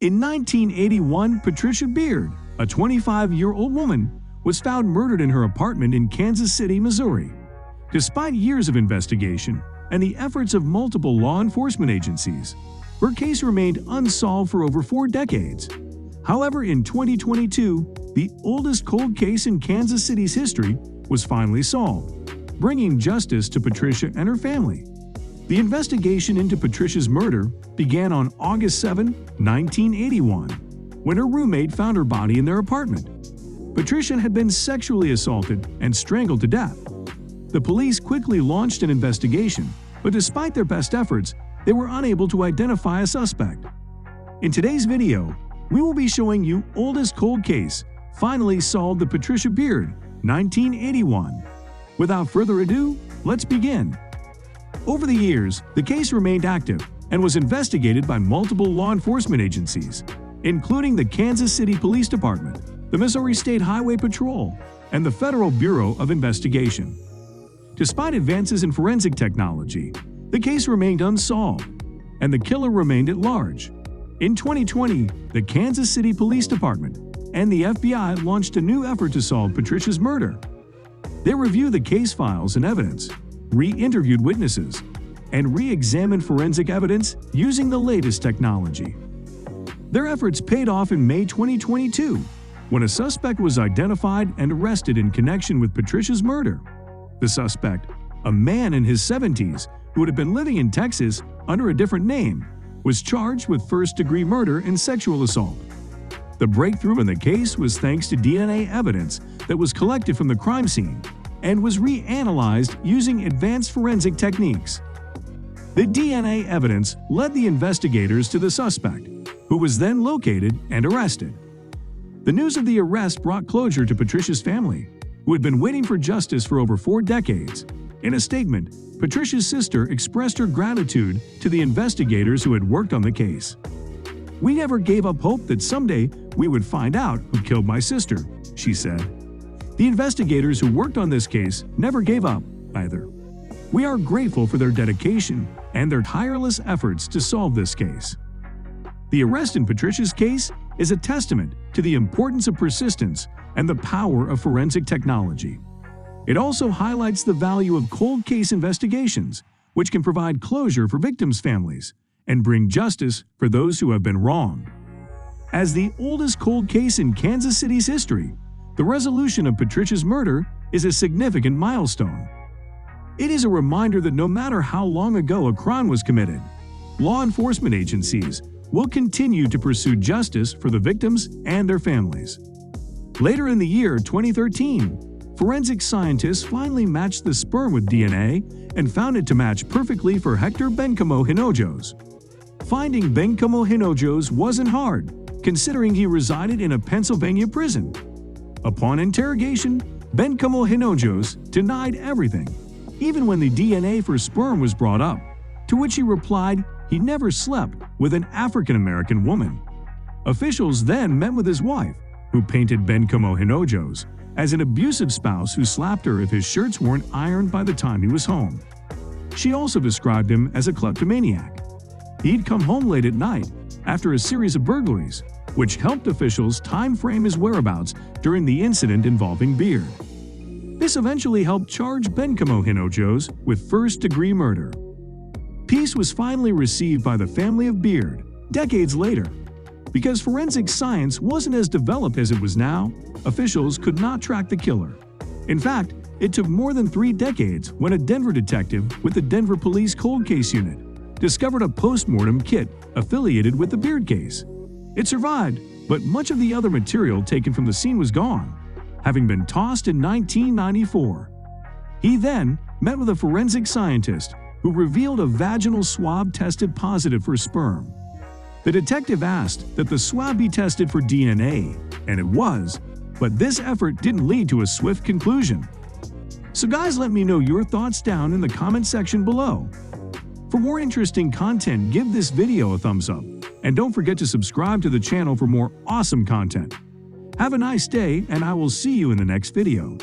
In 1981, Patricia Beard, a 25-year-old woman, was found murdered in her apartment in Kansas City, Missouri. Despite years of investigation and the efforts of multiple law enforcement agencies, her case remained unsolved for over 4 decades. However, in 2022, the oldest cold case in Kansas City's history was finally solved, bringing justice to Patricia and her family. The investigation into Patricia's murder began on August 7, 1981, when her roommate found her body in their apartment. Patricia had been sexually assaulted and strangled to death. The police quickly launched an investigation, but despite their best efforts, they were unable to identify a suspect. In today's video, we will be showing you oldest cold case, finally solved, the Patricia Beard, 1981. Without further ado, let's begin. Over the years, the case remained active and was investigated by multiple law enforcement agencies, including the Kansas City Police Department, the Missouri State Highway Patrol, and the Federal Bureau of Investigation. Despite advances in forensic technology, the case remained unsolved, and the killer remained at large. In 2020, the Kansas City Police Department and the FBI launched a new effort to solve Patricia's murder. They reviewed the case files and evidence, re-interviewed witnesses, and re-examined forensic evidence using the latest technology. Their efforts paid off in May 2022, when a suspect was identified and arrested in connection with Patricia's murder. The suspect, a man in his 70s who had been living in Texas under a different name, was charged with first-degree murder and sexual assault. The breakthrough in the case was thanks to DNA evidence that was collected from the crime scene and was reanalyzed using advanced forensic techniques. The DNA evidence led the investigators to the suspect, who was then located and arrested. The news of the arrest brought closure to Patricia's family, who had been waiting for justice for over 4 decades. In a statement, Patricia's sister expressed her gratitude to the investigators who had worked on the case. "We never gave up hope that someday we would find out who killed my sister," she said. The investigators who worked on this case never gave up either. "We are grateful for their dedication and their tireless efforts to solve this case." The arrest in Patricia's case is a testament to the importance of persistence and the power of forensic technology. It also highlights the value of cold case investigations, which can provide closure for victims' families and bring justice for those who have been wronged. As the oldest cold case in Kansas City's history, the resolution of Patricia's murder is a significant milestone. It is a reminder that no matter how long ago a crime was committed, law enforcement agencies will continue to pursue justice for the victims and their families. Later in the year 2013, forensic scientists finally matched the sperm with DNA and found it to match perfectly for Hector Bencomo Hinojos. Finding Bencomo Hinojos wasn't hard, considering he resided in a Pennsylvania prison. Upon interrogation, Bencomo Hinojos denied everything, even when the DNA for sperm was brought up, to which he replied he never slept with an African-American woman. Officials then met with his wife, who painted Bencomo Hinojos as an abusive spouse who slapped her if his shirts weren't ironed by the time he was home. She also described him as a kleptomaniac. He'd come home late at night after a series of burglaries, which helped officials time-frame his whereabouts during the incident involving Beard. This eventually helped charge Bencomo Hinojos with first-degree murder. Peace was finally received by the family of Beard decades later. Because forensic science wasn't as developed as it was now, officials could not track the killer. In fact, it took more than 3 decades when a Denver detective with the Denver Police Cold Case Unit discovered a post-mortem kit affiliated with the Beard case. It survived, but much of the other material taken from the scene was gone, having been tossed in 1994. He then met with a forensic scientist who revealed a vaginal swab tested positive for sperm. The detective asked that the swab be tested for DNA, and it was, but this effort didn't lead to a swift conclusion. So guys, let me know your thoughts down in the comment section below. For more interesting content, give this video a thumbs up, and don't forget to subscribe to the channel for more awesome content. Have a nice day, and I will see you in the next video.